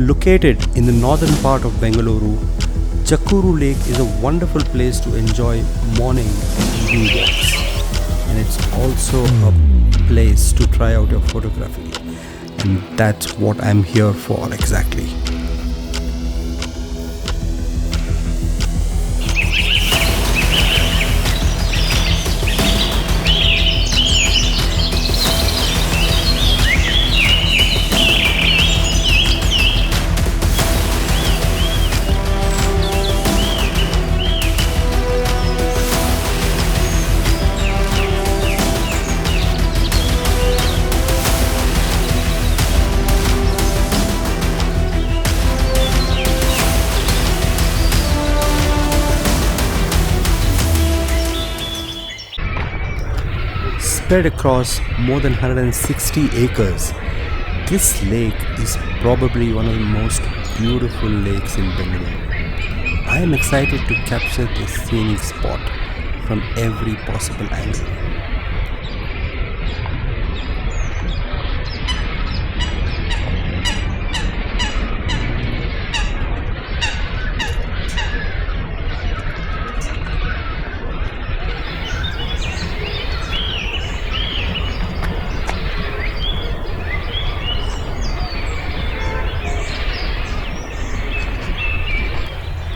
Located in the northern part of Bengaluru, Jakuru Lake is a wonderful place to enjoy morning and evening walks. And it's also a place to try out your photography. And that's what I'm here for exactly. Spread across more than 160 acres, this lake is probably one of the most beautiful lakes in Bengaluru. I am excited to capture this scenic spot from every possible angle.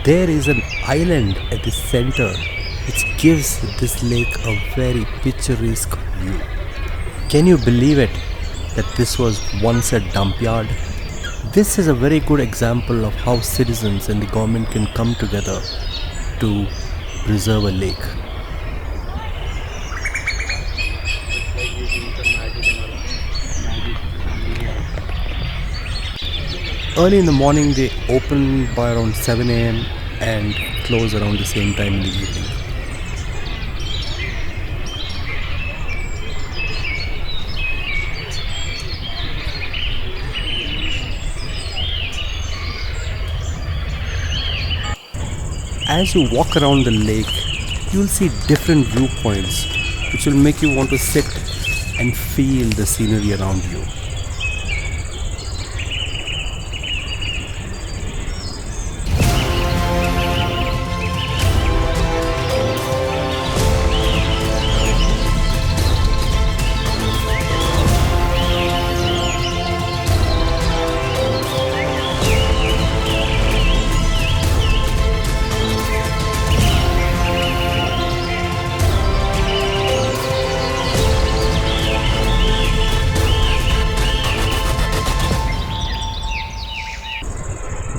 There is an island at the center which gives this lake a very picturesque view. Can you believe it that this was once a dump yard? This is a very good example of how citizens and the government can come together to preserve a lake. Early in the morning they open by around 7 a.m. and close around the same time in the evening. As you walk around the lake, you will see different viewpoints which will make you want to sit and feel the scenery around you.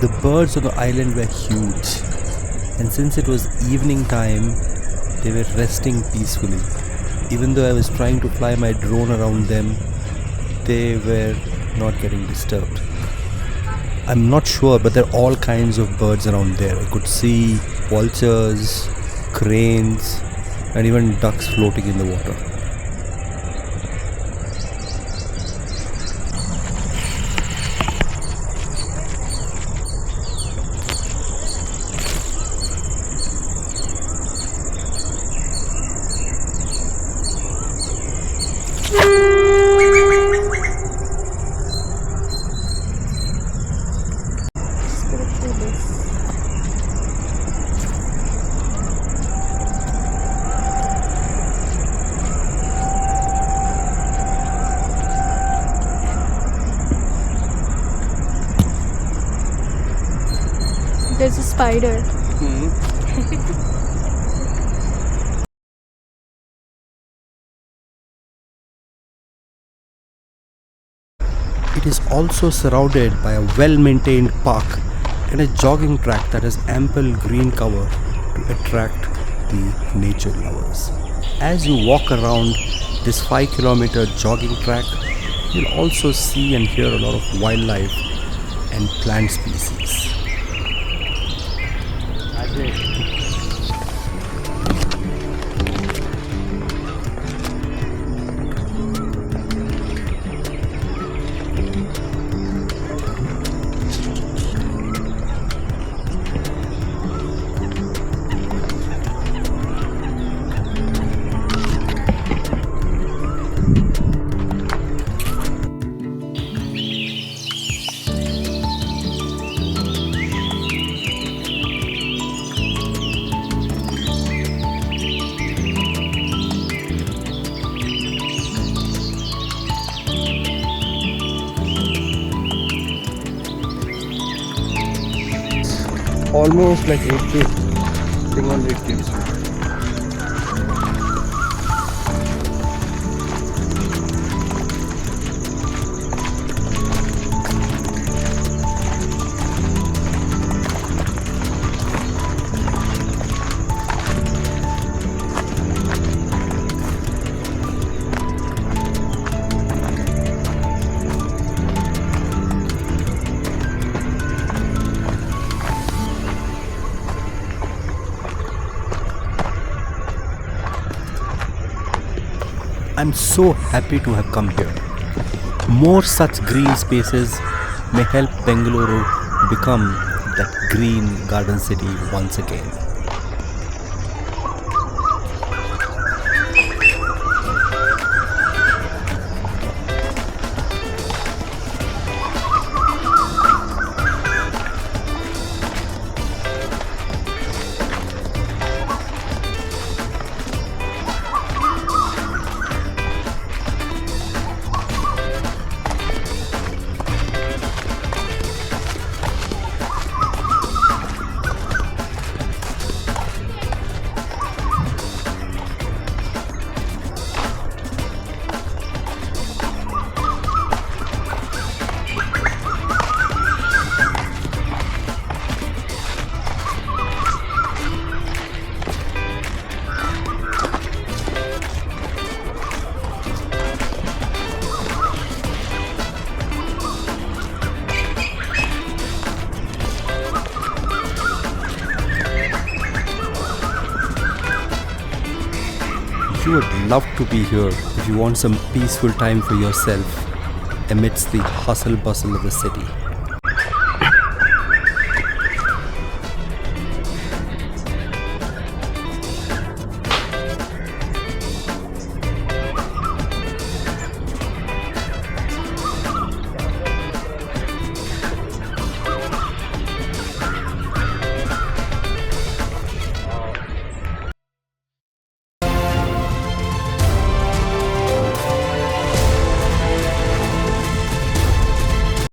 The birds on the island were huge, and since it was evening time, they were resting peacefully. Even though I was trying to fly my drone around them, they were not getting disturbed. I'm not sure, but there are all kinds of birds around there. I could see vultures, cranes, and even ducks floating in the water. There's a spider. It is also surrounded by a well-maintained park and a jogging track that has ample green cover to attract the nature lovers. As you walk around this 5-kilometer jogging track, you'll also see and hear a lot of wildlife and plant species. almost like 8 feet. Thing only it gives you. I'm so happy to have come here. More such green spaces may help Bengaluru become that green garden city once again. You would love to be here if you want some peaceful time for yourself amidst the hustle bustle of the city.